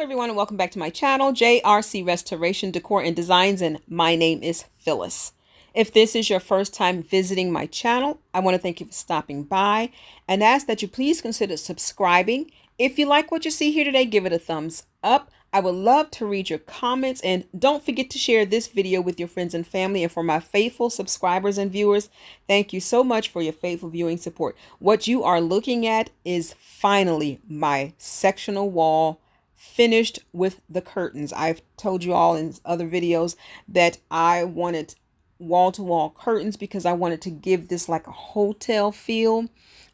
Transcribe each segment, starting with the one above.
everyone, and welcome back to my channel, JRC Restoration, Decor, and Designs, and my name is Phyllis. If this is your first time visiting my channel, I want to thank you for stopping by and ask that you please consider subscribing. If you like what you see here today, give it a thumbs up. I would love to read your comments, and don't forget to share this video with your friends and family. And for my faithful subscribers and viewers, thank you so much for your faithful viewing support. What you are looking at is finally my sectional wall finished with the curtains. I've told you all in other videos that I wanted wall-to-wall curtains because I wanted to give this like a hotel feel,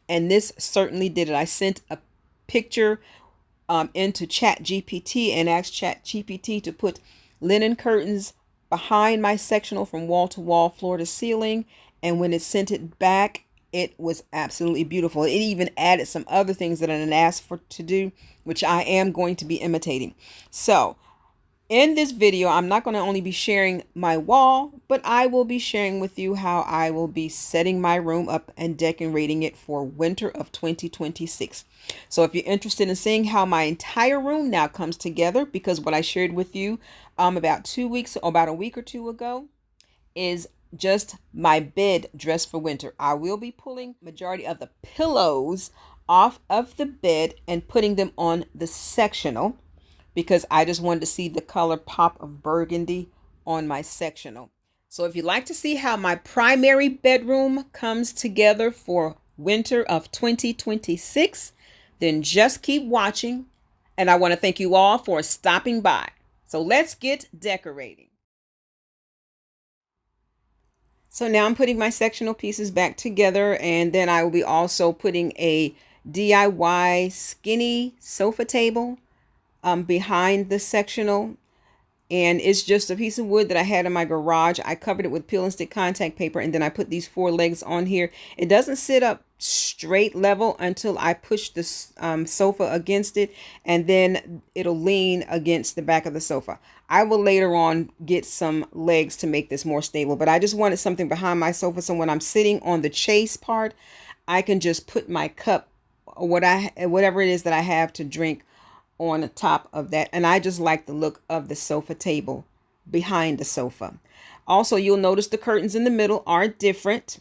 and this certainly did it. I sent a picture into Chat GPT and asked Chat GPT to put linen curtains behind my sectional from wall to wall, floor to ceiling, and when it sent it back, it was absolutely beautiful. It even added some other things that I didn't ask for to do, which I am going to be imitating. So in this video, I'm not going to only be sharing my wall, but I will be sharing with you how I will be setting my room up and decorating it for winter of 2026. So if you're interested in seeing how my entire room now comes together, because what I shared with you about a week or two ago is just my bed dressed for winter. I will be pulling majority of the pillows off of the bed and putting them on the sectional, because I just wanted to see the color pop of burgundy on my sectional. So if you'd like to see how my primary bedroom comes together for winter of 2026, then just keep watching. And I want to thank you all for stopping by. So let's get decorating. So now I'm putting my sectional pieces back together, and then I will be also putting a DIY skinny sofa table behind the sectional, and it's just a piece of wood that I had in my garage. I covered it with peel and stick contact paper, and then I put these 4 legs on here. It doesn't sit up straight level until I push the sofa against it, and then it'll lean against the back of the sofa. I will later on get some legs to make this more stable, but I just wanted something behind my sofa so when I'm sitting on the chase part, I can just put my cup or whatever it is that I have to drink on the top of that. And I just like the look of the sofa table behind the sofa. Also, you'll notice the curtains in the middle are different.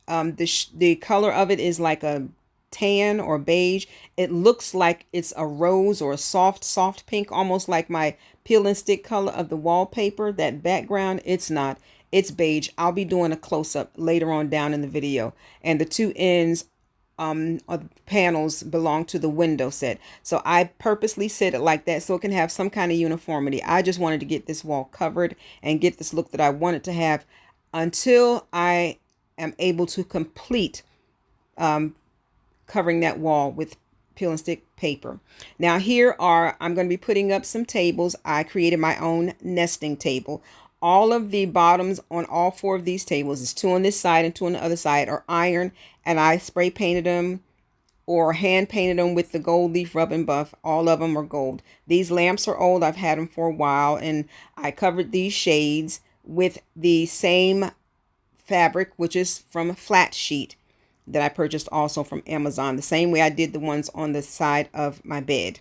The color of it is like a tan or beige. It looks like it's a rose or a soft pink, almost like my peel and stick color of the wallpaper, that background. It's not. It's beige. I'll be doing a close-up later on down in the video. And the 2 ends of the panels belong to the window set. So I purposely set it like that so it can have some kind of uniformity. I just wanted to get this wall covered and get this look that I wanted to have until I am able to complete covering that wall with peel and stick paper. Now I'm going to be putting up some tables. I created my own nesting table. All of the bottoms on all 4 of these tables, is 2 on this side and 2 on the other side, are iron, and I spray painted them or hand painted them with the gold leaf rub and buff. All of them are gold. These lamps are old. I've had them for a while, and I covered these shades with the same fabric, which is from a flat sheet that I purchased also from Amazon, the same way I did the ones on the side of my bed.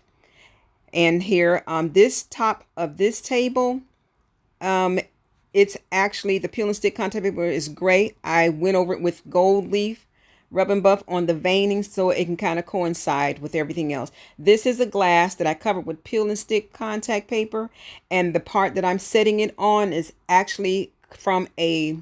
And here this top of this table, it's actually the peel and stick contact paper is gray. I went over it with gold leaf rub and buff on the veining so it can kind of coincide with everything else. This is a glass that I covered with peel and stick contact paper, and the part that I'm setting it on is actually from a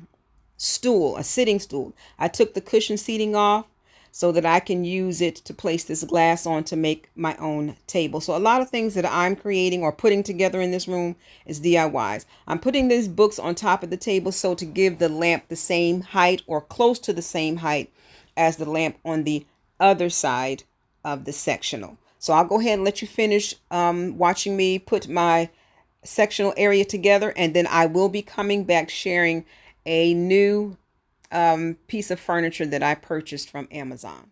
stool, a sitting stool. I took the cushion seating off so that I can use it to place this glass on to make my own table. So a lot of things that I'm creating or putting together in this room is DIYs. I'm putting these books on top of the table so to give the lamp the same height or close to the same height as the lamp on the other side of the sectional. So I'll go ahead and let you finish watching me put my sectional area together, and then I will be coming back sharing a new piece of furniture that I purchased from Amazon.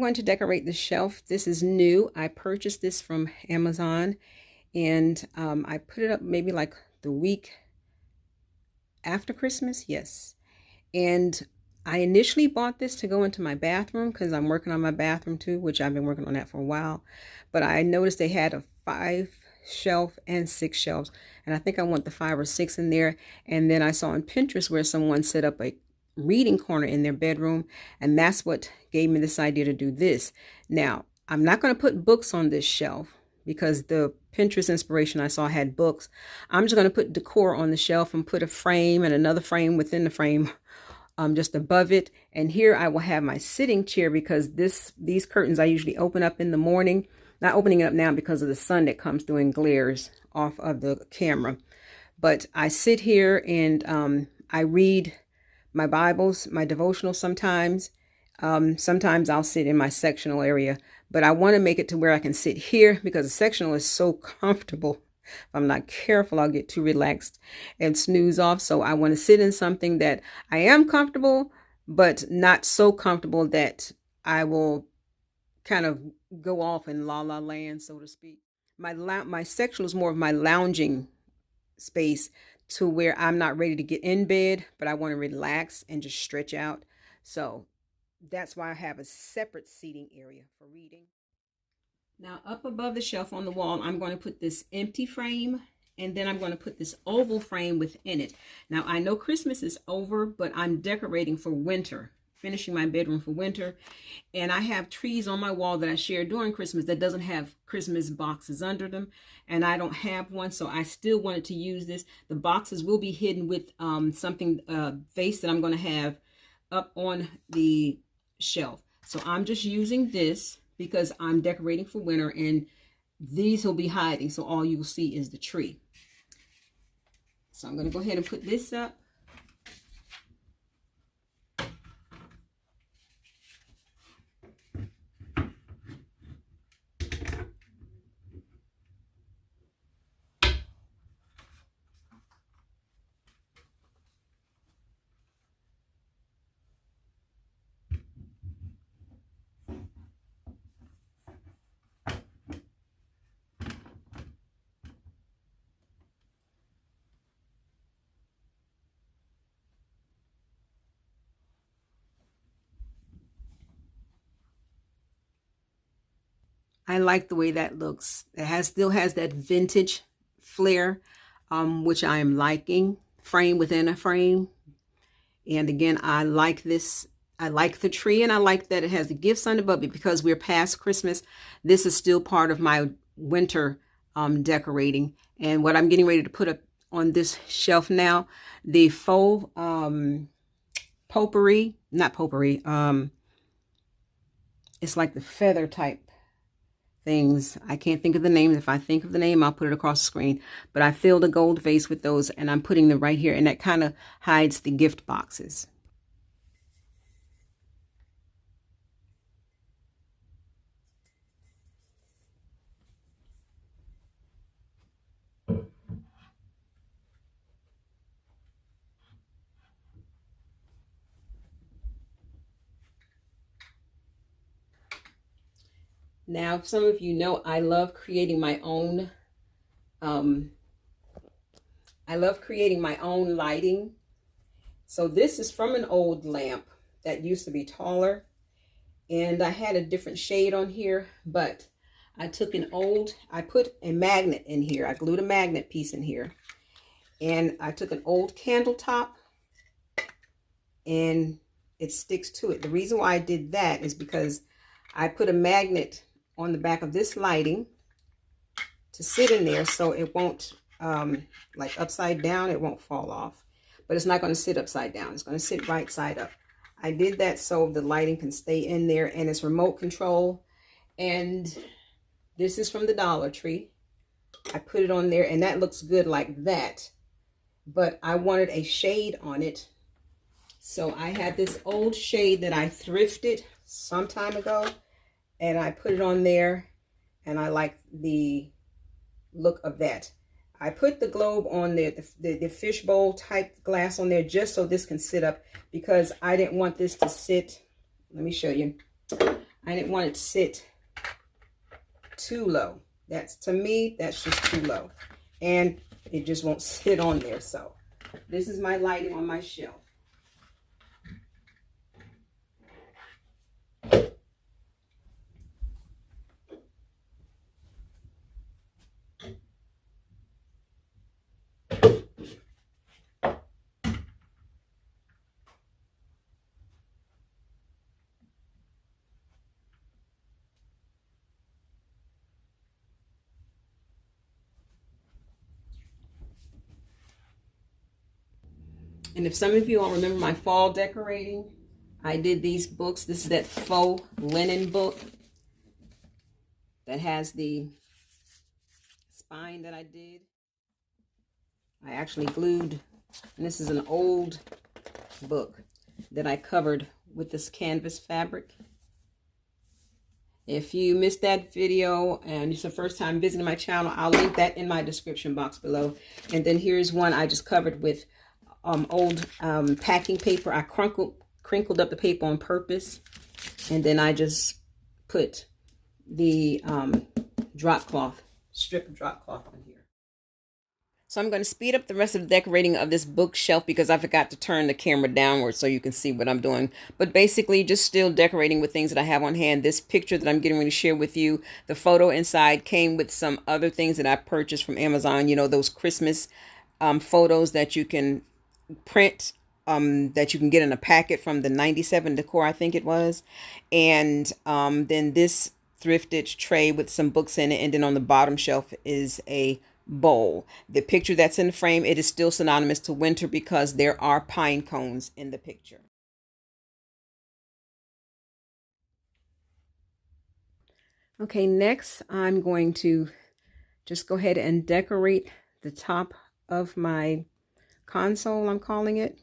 going to decorate the shelf. This is new. I purchased this from Amazon, and I put it up maybe like the week after Christmas. Yes. And I initially bought this to go into my bathroom because I'm working on my bathroom too, which I've been working on that for a while. But I noticed they had a 5 shelf and 6 shelves, and I think I want the 5 or 6 in there. And then I saw on Pinterest where someone set up a reading corner in their bedroom, and that's what gave me this idea to do this. Now, I'm not going to put books on this shelf because the Pinterest inspiration I saw had books. I'm just going to put decor on the shelf and put a frame and another frame within the frame just above it. And here I will have my sitting chair because these curtains I usually open up in the morning. Not opening it up now because of the sun that comes through and glares off of the camera. But I sit here and I read my Bibles, my devotionals sometimes. Sometimes I'll sit in my sectional area, but I want to make it to where I can sit here because the sectional is so comfortable. If I'm not careful, I'll get too relaxed and snooze off. So I want to sit in something that I am comfortable, but not so comfortable that I will kind of go off in la la land, so to speak. My sectional is more of my lounging space to where I'm not ready to get in bed, but I want to relax and just stretch out. So that's why I have a separate seating area for reading. Now up above the shelf on the wall, I'm going to put this empty frame, and then I'm going to put this oval frame within it. Now I know Christmas is over, but I'm decorating for winter, finishing my bedroom for winter. And I have trees on my wall that I shared during Christmas that doesn't have Christmas boxes under them. And I don't have one, so I still wanted to use this. The boxes will be hidden with something vase that I'm going to have up on the shelf. So I'm just using this because I'm decorating for winter, and these will be hiding. So all you will see is the tree. So I'm going to go ahead and put this up. I like the way that looks. It still has that vintage flair, which I am liking. Frame within a frame. And again, I like this. I like the tree, and I like that it has the gifts on above it because we're past Christmas. This is still part of my winter decorating. And what I'm getting ready to put up on this shelf now, the faux potpourri, not potpourri, it's like the feather type things. I can't think of the names. If I think of the name, I'll put it across the screen. But I filled a gold vase with those, and I'm putting them right here, and that kind of hides the gift boxes. Now, some of you know I love creating my own lighting. So this is from an old lamp that used to be taller, and I had a different shade on here, but I put a magnet in here. I glued a magnet piece in here, and I took an old candle top and it sticks to it. The reason why I did that is because I put a magnet on the back of this lighting to sit in there so it won't like upside down, it won't fall off. But it's not going to sit upside down. It's going to sit right side up. I did that so the lighting can stay in there, and it's remote control. And this is from the Dollar Tree. I put it on there, and that looks good like that. But I wanted a shade on it. So I had this old shade that I thrifted some time ago, and I put it on there, and I like the look of that. I put the globe on there, the fishbowl type glass on there, just so this can sit up, because I didn't want this to sit. Let me show you. I didn't want it to sit too low. To me, that's just too low. And it just won't sit on there. So this is my lighting on my shelf. And if some of you all remember my fall decorating, I did these books. This is that faux linen book that has the spine that I did. I actually glued, and this is an old book that I covered with this canvas fabric. If you missed that video and it's the first time visiting my channel, I'll link that in my description box below. And then here's one I just covered with old packing paper. I crinkled up the paper on purpose, and then I just put the strip of drop cloth on here. So I'm going to speed up the rest of the decorating of this bookshelf because I forgot to turn the camera downward so you can see what I'm doing. But basically just still decorating with things that I have on hand. This picture that I'm getting ready to share with you, the photo inside came with some other things that I purchased from Amazon. You know, those Christmas photos that you can print, that you can get in a packet from the 97 Decor, I think it was. And then this thrifted tray with some books in it. And then on the bottom shelf is a bowl. The picture that's in the frame, it is still synonymous to winter because there are pine cones in the picture. Okay, next I'm going to just go ahead and decorate the top of my console, I'm calling it.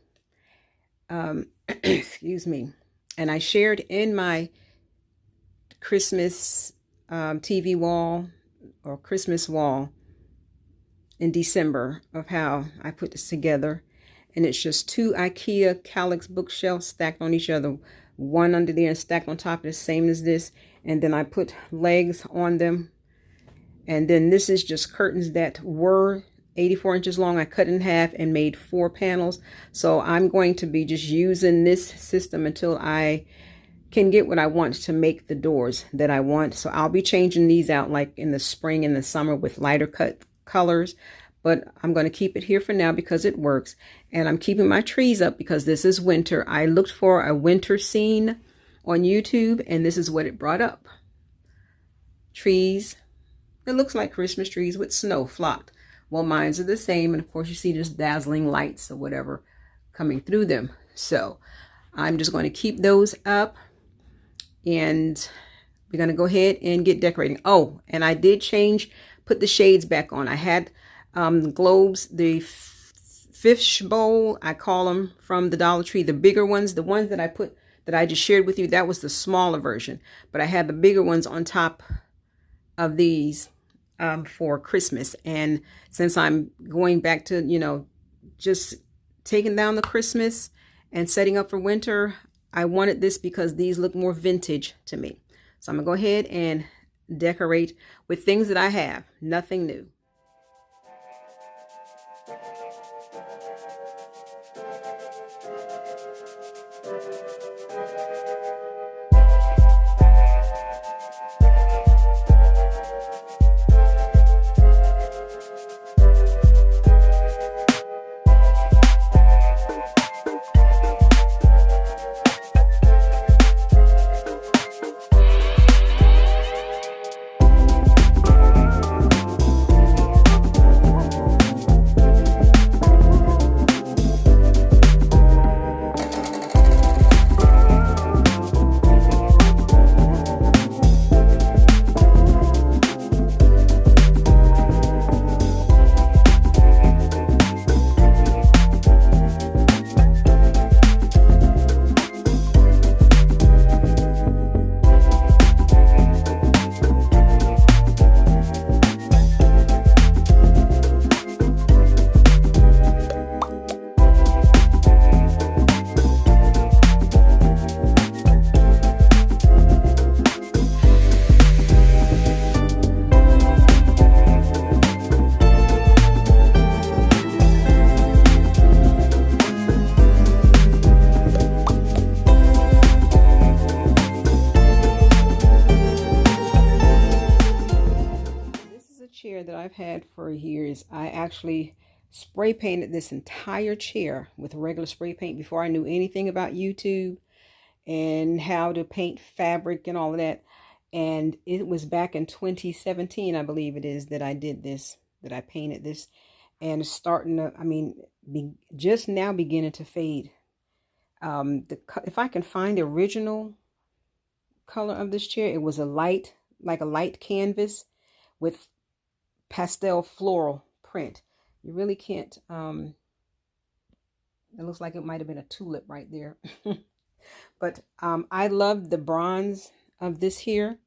Excuse me. And I shared in my Christmas TV wall or Christmas wall in December of how I put this together. And it's just two IKEA Kallax bookshelves stacked on each other, one under there and stacked on top of the same as this. And then I put legs on them. And then this is just curtains that were 84 inches long. I cut in half and made 4 panels. So I'm going to be just using this system until I can get what I want to make the doors that I want. So I'll be changing these out like in the spring and the summer with lighter cut colors, but I'm going to keep it here for now because it works. And I'm keeping my trees up because this is winter. I looked for a winter scene on YouTube and this is what it brought up. Trees. It looks like Christmas trees with snow flocked. Well, mine's are the same. And of course you see just dazzling lights or whatever coming through them. So I'm just going to keep those up and we're going to go ahead and get decorating. Oh, and I did put the shades back on. I had globes, the fish bowl, I call them, from the Dollar Tree, the bigger ones, the ones that I just shared with you, that was the smaller version, but I had the bigger ones on top of these for Christmas. And since I'm going back to, you know, just taking down the Christmas and setting up for winter, I wanted this because these look more vintage to me. So I'm gonna go ahead and decorate with things that I have, nothing new. chair that I've had for years. I actually spray painted this entire chair with regular spray paint before I knew anything about YouTube and how to paint fabric and all of that. And it was back in 2017, I believe it is, that I did this, that I painted this. And it's starting to, I mean, just now beginning to fade. If I can find the original color of this chair, it was a light, like a light canvas with pastel floral print. You really can't, it looks like it might have been a tulip right there. But I love the bronze of this here,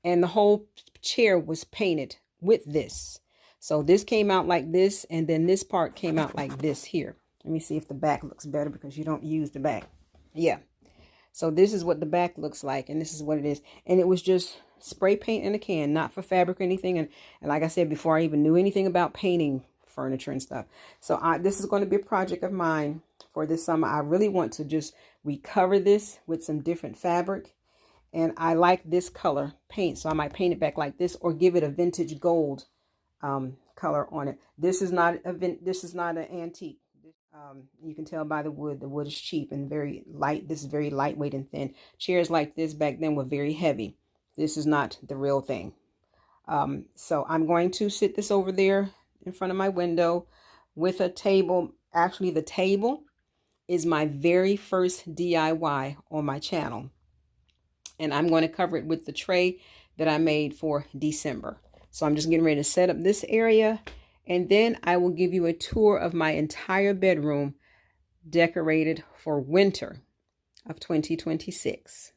and the whole chair was painted with this. So this came out like this, and then this part came out like this here. Let me see if the back looks better, because you don't use the back. Yeah. So this is what the back looks like, and this is what it is. And it was just spray paint in a can, not for fabric or anything. And like I said before, I even knew anything about painting furniture and stuff. So this is going to be a project of mine for this summer. I really want to just recover this with some different fabric. And I like this color paint, so I might paint it back like this, or give it a vintage gold color on it. This is not an antique. You can tell by the wood. The wood is cheap and very light. This is very lightweight and thin. Chairs like this back then were very heavy. This is not the real thing. So I'm going to sit this over there in front of my window with a table. Actually, the table is my very first DIY on my channel. And I'm going to cover it with the tray that I made for December. So I'm just getting ready to set up this area, and then I will give you a tour of my entire bedroom decorated for winter of 2026.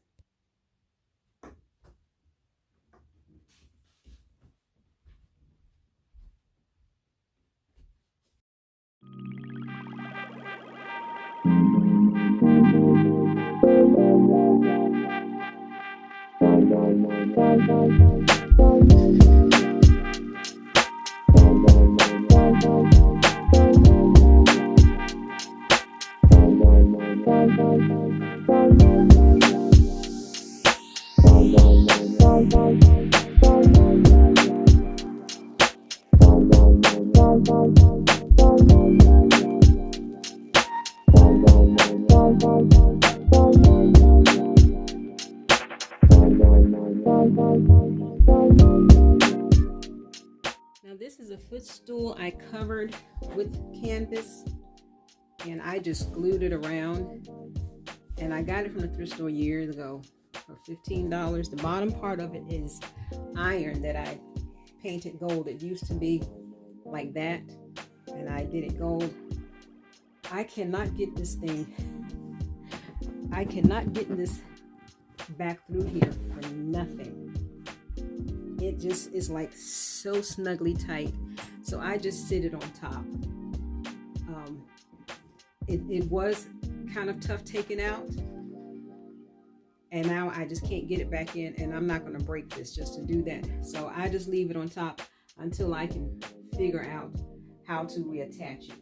Now this is a footstool I covered with canvas, and I just glued it around, and I got it from the thrift store years ago for $15. The bottom part of it is iron that I painted gold. It used to be like that, and I did it gold. I cannot get this thing, I cannot get this back through here for nothing. It just is like so snugly tight. So I just sit it on top. It was kind of tough taking out, and now I just can't get it back in, and I'm not going to break this just to do that. So I just leave it on top until I can figure out how to reattach it.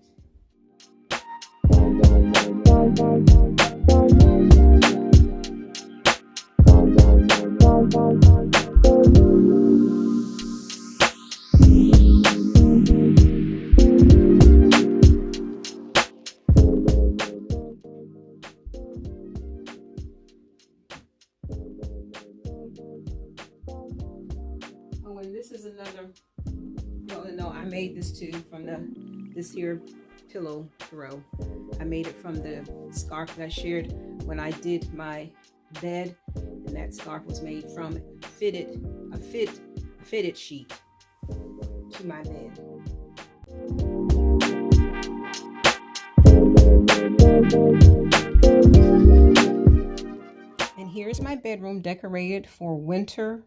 Oh, and this is another, no, I made this too from this here pillow throw. I made it from the scarf that I shared when I did my bed, and that scarf was made from a fitted sheet to my bed. And here's my bedroom decorated for winter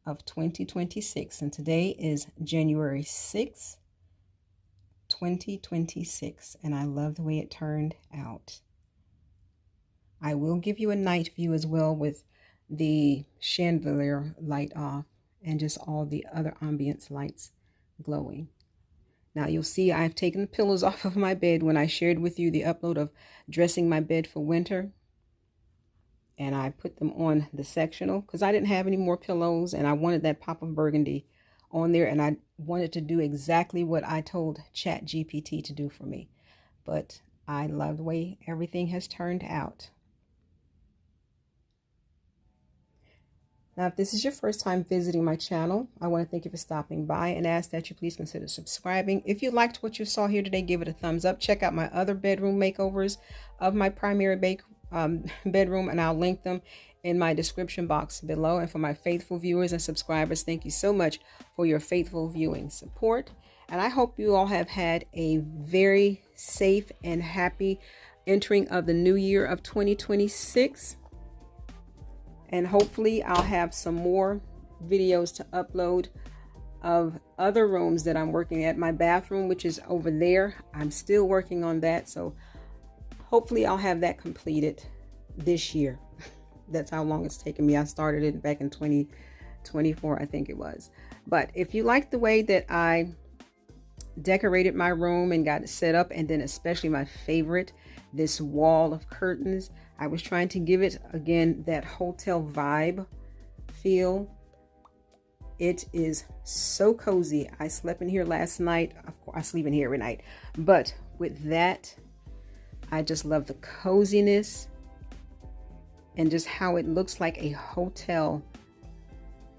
of 2026, and today is January 6th, 2026, and I love the way it turned out. I will give you a night view as well with the chandelier light off and just all the other ambience lights glowing. Now you'll see I've taken the pillows off of my bed when I shared with you the upload of dressing my bed for winter. And I put them on the sectional because I didn't have any more pillows, and I wanted that pop of burgundy on there, and I wanted to do exactly what I told Chat GPT to do for me. But I love the way everything has turned out. Now, if this is your first time visiting my channel, I want to thank you for stopping by and ask that you please consider subscribing. If you liked what you saw here today, give it a thumbs up. Check out my other bedroom makeovers of my primary bedroom, and I'll link them in my description box below. And for my faithful viewers and subscribers, thank you so much for your faithful viewing support. And I hope you all have had a very safe and happy entering of the new year of 2026. And hopefully I'll have some more videos to upload of other rooms that I'm working at. My bathroom, which is over there, I'm still working on that. So hopefully I'll have that completed this year. That's how long it's taken me. I started it back in 2024, I think it was. But if you like the way that I decorated my room and got it set up, and then especially my favorite, this wall of curtains, I was trying to give it, again, that hotel vibe feel. It is so cozy. I slept in here last night. Of course, I sleep in here every night. But with that, I just love the coziness and just how it looks like a hotel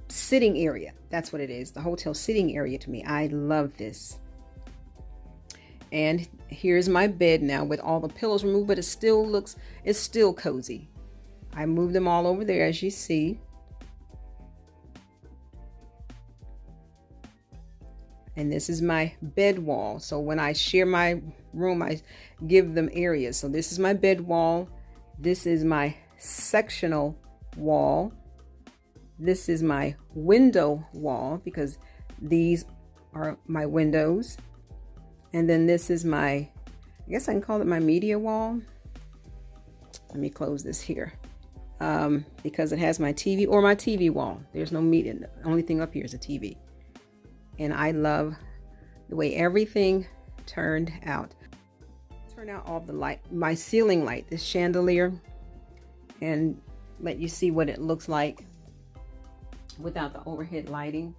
sitting area. That's what it is, the hotel sitting area to me. I love this. And here's my bed now with all the pillows removed, but it's still cozy. I moved them all over there, as you see. And this is my bed wall. So when I share my room, I give them areas. So this is my bed wall. This is my sectional wall. This is my window wall, because these are my windows. And then this is my, I guess I can call it my media wall. Let me close this here, because it has my TV, or my TV wall. There's no media. The only thing up here is a TV. And I love the way everything turned out. Turn out all the light, my ceiling light, this chandelier, and let you see what it looks like without the overhead lighting.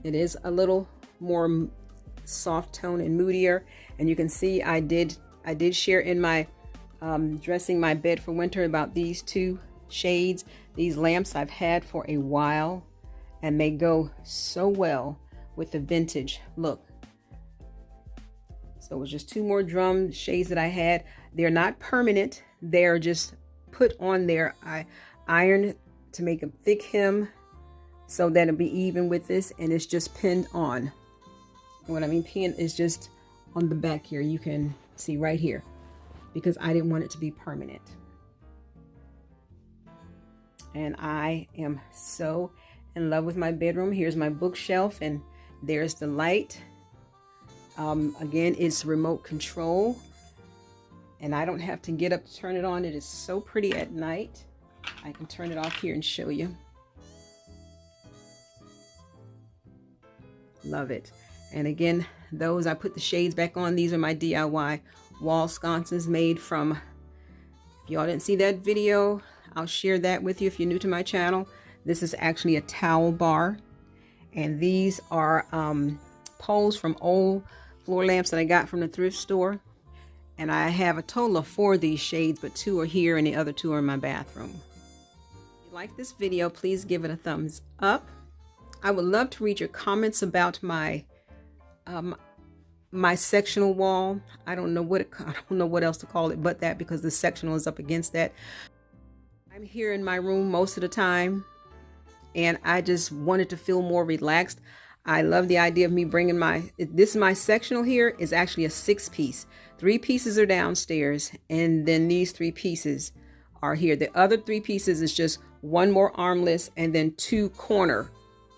It is a little more soft tone and moodier, and you can see I did share in my dressing my bed for winter about these two shades. These lamps I've had for a while, and they go so well with the vintage look. So it was just two more drum shades that I had. They're not permanent, they're just put on there. I ironed to make a thick hem so that it'll be even with this, and it's just pinned on. What I mean pin is just on the back here. You can see right here, because I didn't want it to be permanent. And I am so in love with my bedroom. Here's my bookshelf, and there's the light. Again, it's remote control, and I don't have to get up to turn it on. It is so pretty at night. I can turn it off here and show you. Love it. And again, those, I put the shades back on. These are my DIY wall sconces made from, if y'all didn't see that video, I'll share that with you if you're new to my channel. This is actually a towel bar, and these are poles from old floor lamps that I got from the thrift store. And I have a total of 4 of these shades, but 2 are here and the other 2 are in my bathroom. If you like this video, please give it a thumbs up. I would love to read your comments about my my sectional wall. I don't know what else to call it but that, because the sectional is up against that. I'm here in my room most of the time, and I just wanted to feel more relaxed. I love the idea of me bringing my sectional here is actually a 6-piece. 3 pieces are downstairs, and then these 3 pieces are here. The other 3 pieces is just 1 more armless, and then 2 corner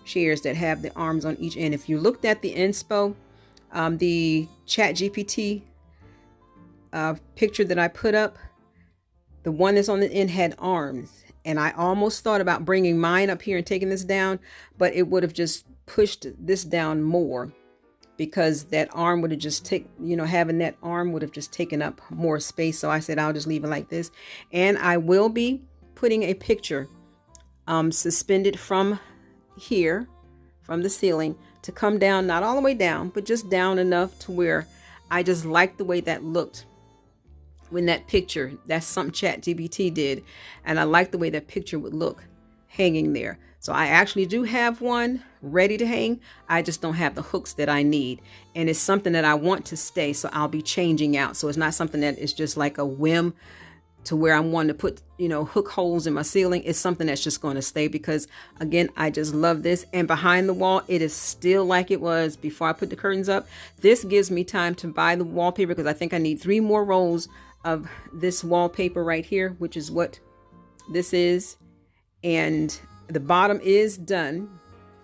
chairs that have the arms on each end. If you looked at the inspo, the Chat GPT picture that I put up, the one that's on the end had arms, and I almost thought about bringing mine up here and taking this down, but it would have just pushed this down more, because that arm would have just having that arm would have just taken up more space. So I said I'll just leave it like this, and I will be putting a picture suspended from here from the ceiling to come down, not all the way down, but just down enough to where I just like the way that looked when that picture, that's something GPT did. And I like the way that picture would look hanging there. So I actually do have one ready to hang. I just don't have the hooks that I need. And it's something that I want to stay. So I'll be changing out. So it's not something that is just like a whim to where I'm wanting to put, hook holes in my ceiling. It's something that's just going to stay because, again, I just love this. And behind the wall, it is still like it was before I put the curtains up. This gives me time to buy the wallpaper because I think I need 3 more rolls of this wallpaper right here, which is what this is. And the bottom is done.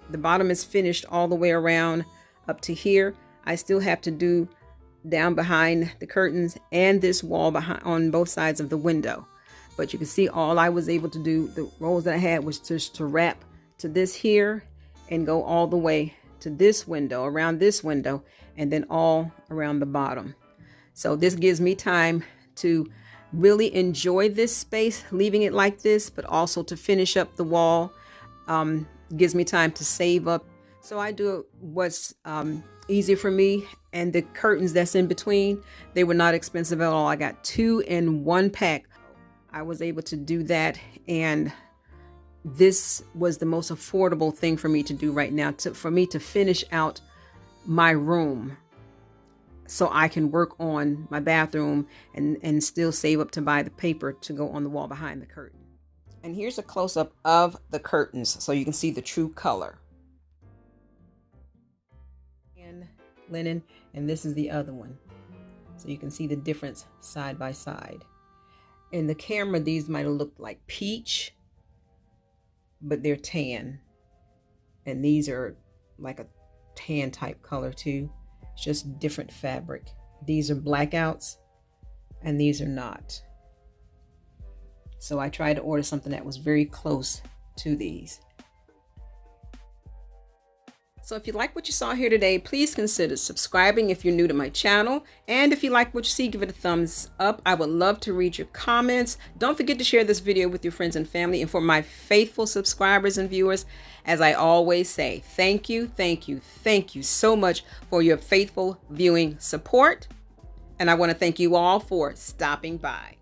The bottom is finished all the way around up to here. I still have to do down behind the curtains and this wall behind on both sides of the window. But you can see all I was able to do, the rolls that I had, was just to wrap to this here and go all the way to this window, around this window, and then all around the bottom. So this gives me time to really enjoy this space, leaving it like this, but also to finish up the wall. Gives me time to save up. So I do what's easy for me. And the curtains that's in between, they were not expensive at all. I got 2 in 1 pack. I was able to do that. And this was the most affordable thing for me to do right now, for me to finish out my room so I can work on my bathroom and still save up to buy the paper to go on the wall behind the curtain. And here's a close-up of the curtains so you can see the true color. And linen, and this is the other one. So you can see the difference side by side. In the camera, these might have looked like peach, but they're tan. And these are like a tan type color too. It's just different fabric. These are blackouts and these are not. So I tried to order something that was very close to these. So if you like what you saw here today, please consider subscribing if you're new to my channel. And if you like what you see, give it a thumbs up. I would love to read your comments. Don't forget to share this video with your friends and family. And for my faithful subscribers and viewers, as I always say, thank you, thank you, thank you so much for your faithful viewing support. And I want to thank you all for stopping by.